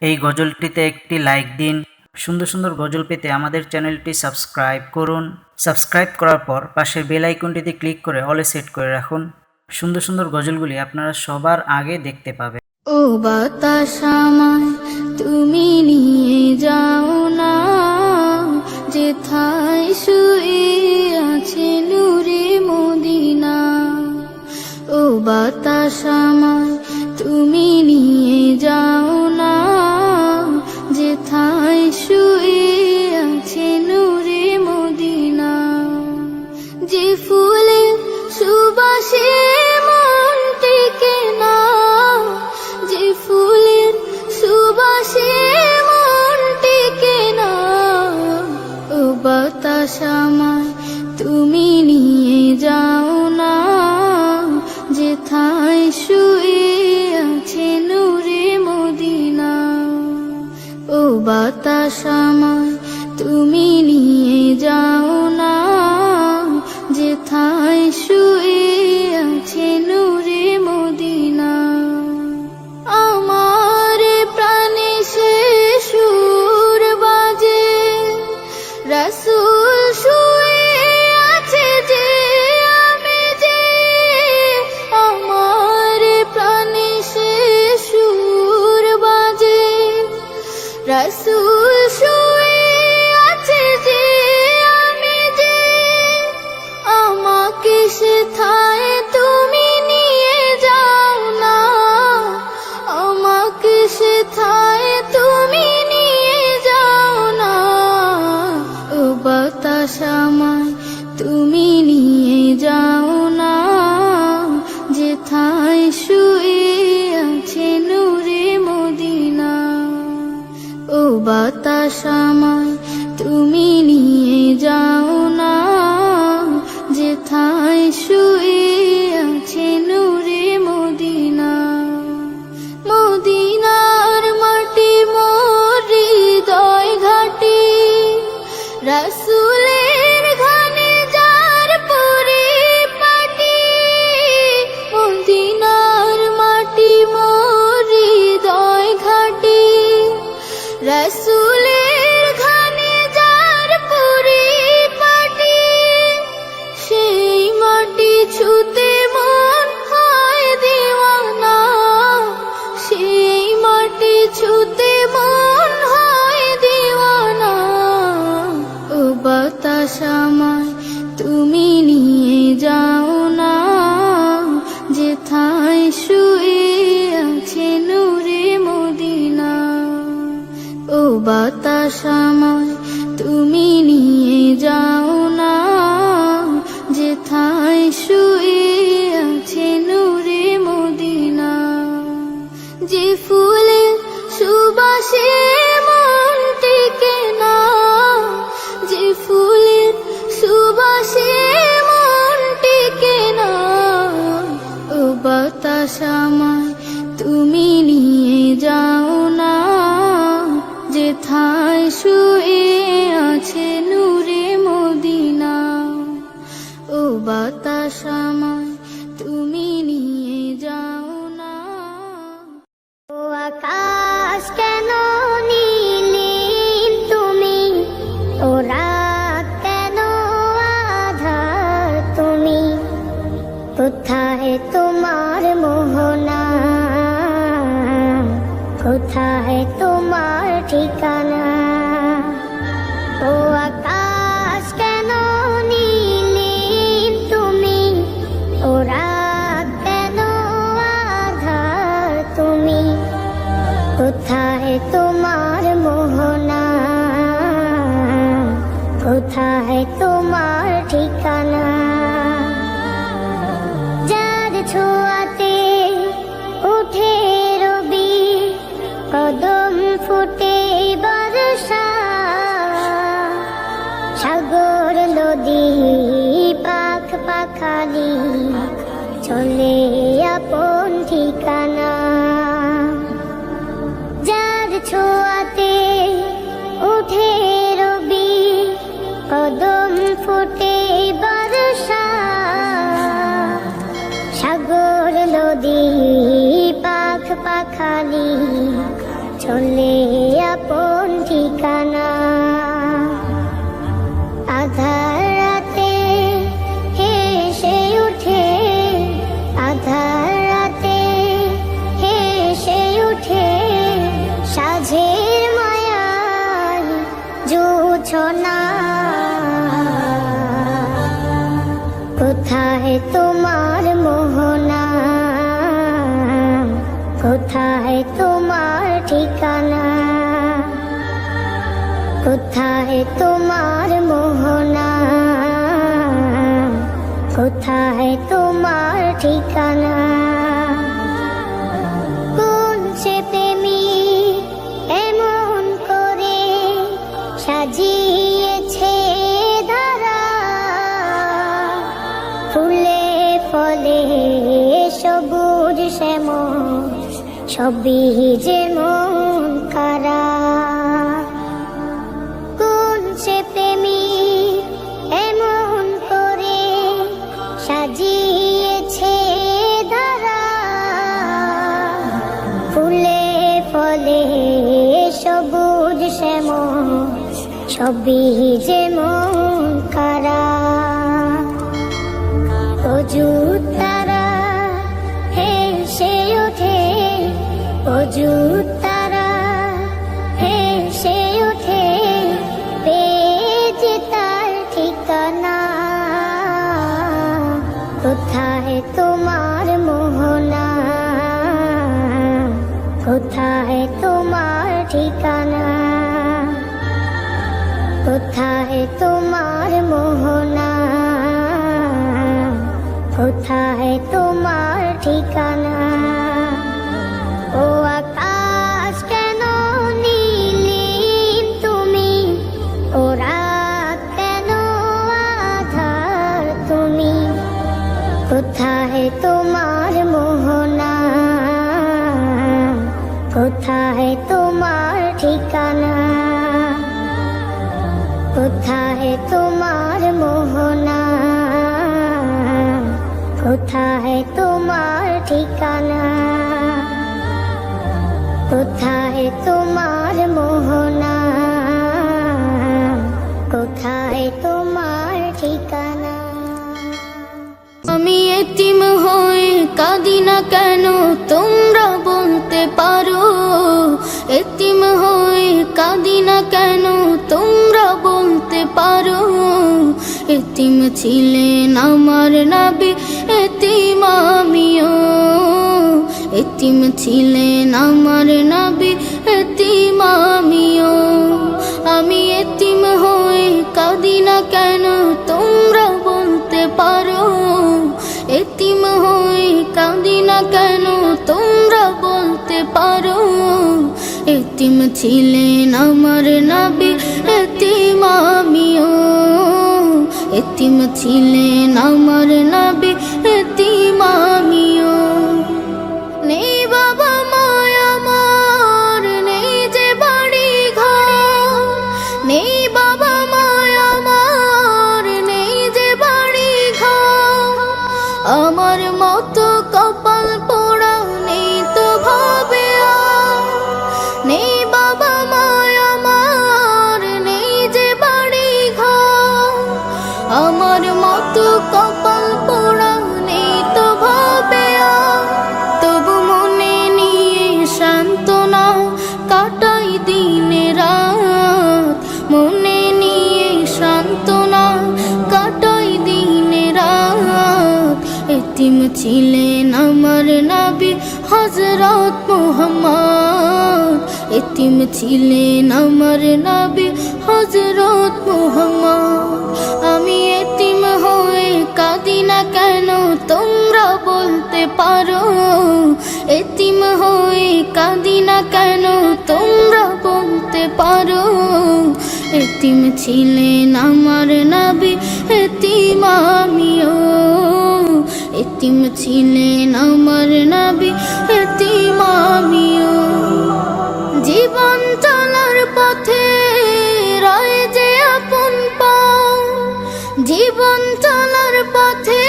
এই গজলটিতে একটি লাইক দিন। সুন্দর সুন্দর গজল পেতে আমাদের চ্যানেলটি সাবস্ক্রাইব করুন। সাবস্ক্রাইব করার পর পাশের বেল আইকনটিতে ক্লিক করে অলে সেট করে রাখুন। সুন্দর সুন্দর গজলগুলি আপনারা সবার আগে দেখতে পাবেন। ও বাতাস আমায় তুমি নিয়ে যাও না, যেথায় শুয়ে আছে নূরে মদিনা। ও বাতাস আমায় তুমি নিয়ে যাও না, যেথায় শুয়ে আছে নূরে মদিনা। যে ফুলের সুবাসে মন টেকে না, যে ফুলের সুবাসে মন টেকে না। ও বাতাস আমায় তুমি নিয়ে যাও না, যেথায় শুয়ে আছে নূরে মদিনা। ও বাতাস আমায় তুমি নিয়ে যাও না, যেথায় শুয়ে আছে নূরে মদিনা। আমার প্রাণে সে সুর বাজে, রাসূল শুয়ে আছে যে আমি যে। আমার প্রাণে সে সুর বাজে, রাসূল শুয়ে আছে যে আমি যে। আমাকে সেথায় তুমি নিয়ে যাও না, আমাকে সেথায় তুমি নিয়ে যাও না। ও বাতাস আমায় তুমি নিয়ে যাও না, যেথায় শুয়ে আছে নূরে মদিনা। ও বাতাস আমায় তুমি নিয়ে যাও না, যেথায় শুয়ে আছে নূরে মদিনা। মদিনার মাটি মোর হৃদয় ঘাটি, রাসূলের ঘানে যার পরিপাটি। মদিনার মাটি মোর হৃদয় ঘাটি, রাসূলের ঘানে যার পরিপাটি। সেই মাটি ছুতে মন হয় দিওয়ানা, সেই মাটি ছুতে মন হয় দিওয়ানা। ও বাতাস আমায় তুমি নিয়ে যাও না, যেথায় শুয়ে আছে নূরে মদিনা। ও বাতাস আমায় তুমি নিয়ে যাও না, যেথায় শুয়ে আছে নূরে মদিনা। যে ফুলের সুবাসে মন টেকে না, যে ফুলের সুবাসে মন টেকে না। ও বাতাস আমায় তুমি নিয়ে যাও না, যেথায় শুয়ে আছে নূরে মদিনা। ও বাতাস আমায় তুমি নিয়ে যাও না। ও আকাশ কেন নীল তুমি, ও রাত কেন আঁধার তুমি। কোথায় তোমার মোহনা, কোথায় তোমার ঠিকানা। ও আকাশ কেন নীল তুমি, ও রাত কেন আঁধার তুমি। কোথায় তোমার মোহনা, কোথায় তোমার ঠিকানা। যার ছোঁয়াতে উঠে রবি, কদম ফুটে বর্ষা। সাগর নদী পাখ পাখালি চলে আপন ঠিকানা। যার ছোঁয়াতে উঠে রবি, কদম ফুটে বর্ষা। সাগর নদী পাখ পাখালি চলে আপন ঠিকানা। আধার রাতে হেসে উঠে, আধার রাতে হেসে উঠে, সাঝের মায়ায় জোছনা। কোথায় তোমার মোহনা, কোথায় তোমার ঠিকানা, কোথায় তোমার মোহনা, কোথায় তোমার ঠিকানা। কোন সে প্রেমিক এমন করে সাজিয়েছে ধারা, ফুলে ফলে সবুজ শ্যামল, সবই যেমন কারা। কোন সে প্রেমিক এমন করে সাজিয়েছে ধারা, ফুলে ফলে সবুজ শ্যামল, সবই যেমন কারা। অযুত তারা হেসে ওঠে, অযুত তারা হেসে ওঠে, পেয়েছে তার ঠিকানা। কোথায় তোমার মোহনা, কোথায় তোমার ঠিকানা, কোথায় তোমার মোহনা, কোথায় তোমার ঠিকানা। ও আকাশ কেন নীলিম তুমি, ও রাত কেন আধার তুমি, কোথায় তোমার মোহনা, কোথায় তোমার ঠিকানা, কোথায় তোমার মোহনা, কোথায় তোমার ঠিকানা, কোথায় তোমার মোহনা, কোথায় তোমার ঠিকানা। আমি এতিম হয়ে কাঁদি না কেন তোমরা বলতে পারো, এতিম হয়ে কাঁদি না কেন তোমরা বলতে পারো। এতিম ছিলেন আমার নবী, এতিম আমিও, এতিম ছিলেন আমার নবী, এতিম আমিও। আমি এতিম হয়ে কাঁদি না কেন তোমরা বলতে পারো, এতিম হয়ে কাঁদি না কেন তোমরা বলতে পারো। এতিম ছিলেন আমার নবী, এতিম আমিও, এতিম ছিলেন আমার নবী, এতিম আমিও। নেই বাবা মায় আমার, নেই যে বাড়ি ঘর, নেই বাবা মায় আমার, নেই যে বাড়ি ঘর। আমার মতো কপাল পোড়া নেই তো ভাবে আর, নেই বাবা মায় আমার, নেই যে বাড়ি ঘর। আমার মতো কপাল পোড়া নেই তো ভাবে আর, তবু মনে নিয়ে সান্ত্বনা কাটাই দিনে রাত, মনে নিয়ে সান্ত্বনা কাটাই দিনে রাত। এতিম ছিলেন আমার নবী হযরত মুহাম্মদ, এতিম ছিলেন আমার নবী হযরত মুহাম্মদ। আমি এতিম হয়ে কাঁদি না কেন তোমরা বলতে পারো, এতিম হয়ে কাঁদি না কেন তোমরা বলতে পারো। এতিম ছিলেন আমার নবী, এতিম আমিও, এতিম ছিলেন আমার নবী, এতিম আমিও। জীবন চলার পথে রয় যে আপন পাও, জীবন চলার পথে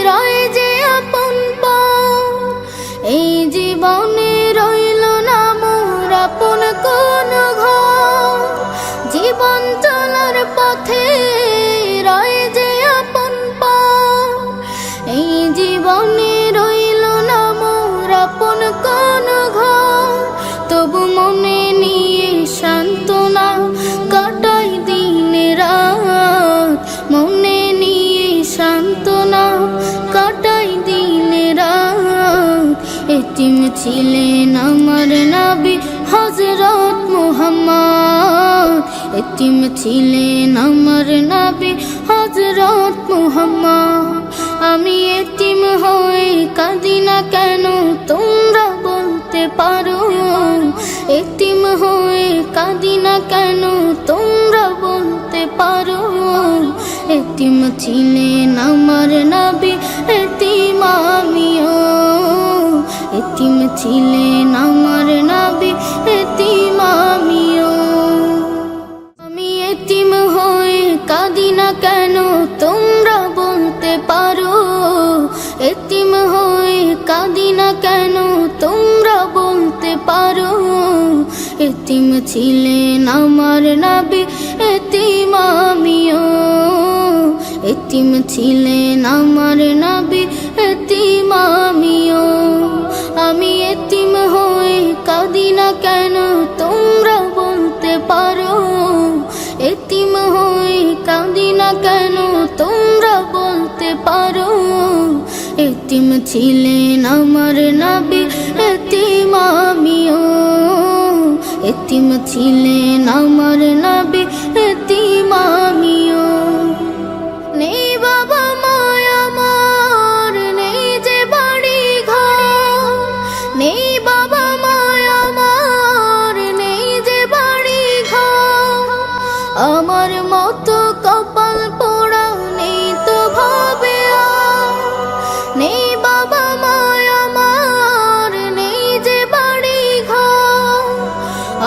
রয় যে আপন পাও। এই জীবনে রইল না মোরা মনে নিয়ে সান্ত্বনা কাটাই দিন রাত, মনে নিয়ে সান্ত্বনা কাটাই দিন রাত। এতিম ছিলেন আমার নবী হযরত মুহাম্মদ, এতিম ছিলেন আমার নবী হযরত মুহাম্মদ। আমি এতিম হয়ে কাঁদি না কেন তোমরা বলতে পারো, এতিম হয়ে কাঁদি না কেন তোমরা বলতে পারো। এতিম ছিলেন আমার নবী এতিম আমিও, এতিম ছিলেন আমার নবী এতিম আমিও। আমি এতিম হয়ে কাঁদি না কেন তোমরা বলতে পারো, এতিম হয়ে কাঁদি না কেন তোমরা বলতে পারো। এতিম ছিলেন আমার নবী এতিম আমিও, এতিম ছিলেন আমার নবী এতিম আমিও। আমি এতিম হয়ে কাঁদি না কেন তোমরা বলতে পারো, এতিম হয়ে কাঁদি না কেন তোমরা বলতে পারো। এতিম ছিলেন আমার নবী এতিম আমিও, এতিম ছিলেন আমার নবী এতিম আমিও। নেই বাবা মায় আমার, নেই যে বাড়ি ঘর, নেই বাবা মায় আমার, নেই যে বাড়ি ঘর। আমার মতো কপাল পোড়া নেই তো ভাবে আর, নেই বাবা মায় আমার, নেই যে বাড়ি ঘর।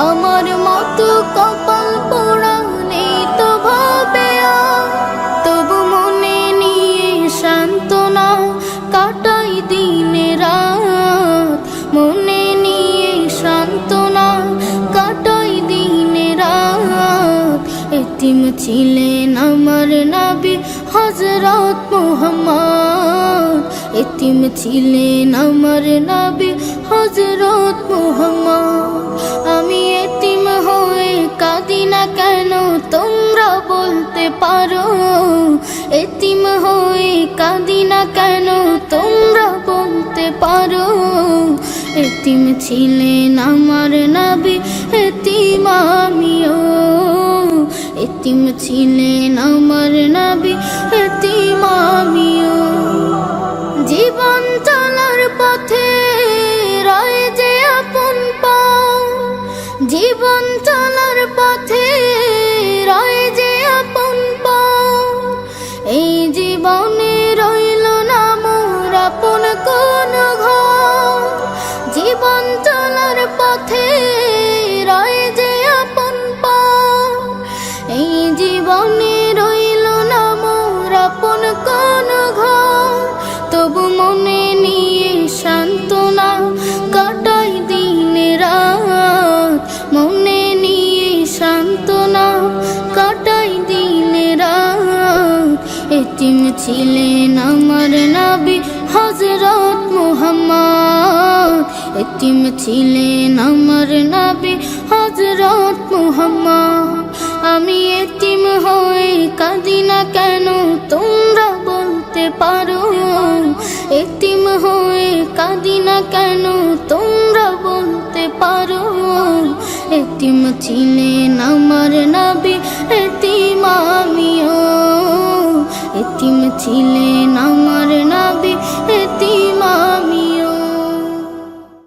আমার মতো কপাল পোড়া নেই তো ভাবে আর, তবু মনে নিয়ে সান্ত্বনা কাটাই দিন রাত, মনে নিয়ে সান্ত্বনা কাটাই দিন রাত। এতিম ছিলেন আমার নবী হযরত মুহাম্মদ, এতিম ছিলেন আমার নবী হযরত মুহাম্মদ। আমি এতিম হয়ে কাঁদি না কেন তোমরা বলতে পারো, এতিম হয়ে কাঁদি না কেন তোমরা বলতে পারো। এতিম ছিলেন আমার নবী এতিম আমিও, এতিম ছিলেন আমার নবী এতিম আমিও। জীবন চলার পথে রয় যে আপন পাও, জীবন চলার পথে রয় যে আপন পাও। এই জীবনে রইল না মোর আপন কোন ঘর, জীবন চলার পথে রয় যে আপন পাও। এই জীবনে রইল না মোর আপন কোন ঘর, তবু মনে নিয়ে সান্ত্বনা কাটাই দিন রাত, মনে নিয়ে সান্ত্বনা কাটাই দিন রাত। এতিম ছিলেন আমার নবী হযরত মুহাম্মদ, এতিম ছিলেন আমার নবী হযরত মুহাম্মদ। আমি এতিম হয়ে কাঁদি না কেন তোমরা বলতে পারো, এতিম হয়ে কাঁদি না কেন তোমরা বলতে পারো। এতিম ছিলেন আমার নবী এতিম আমিও, এতিম ছিলেন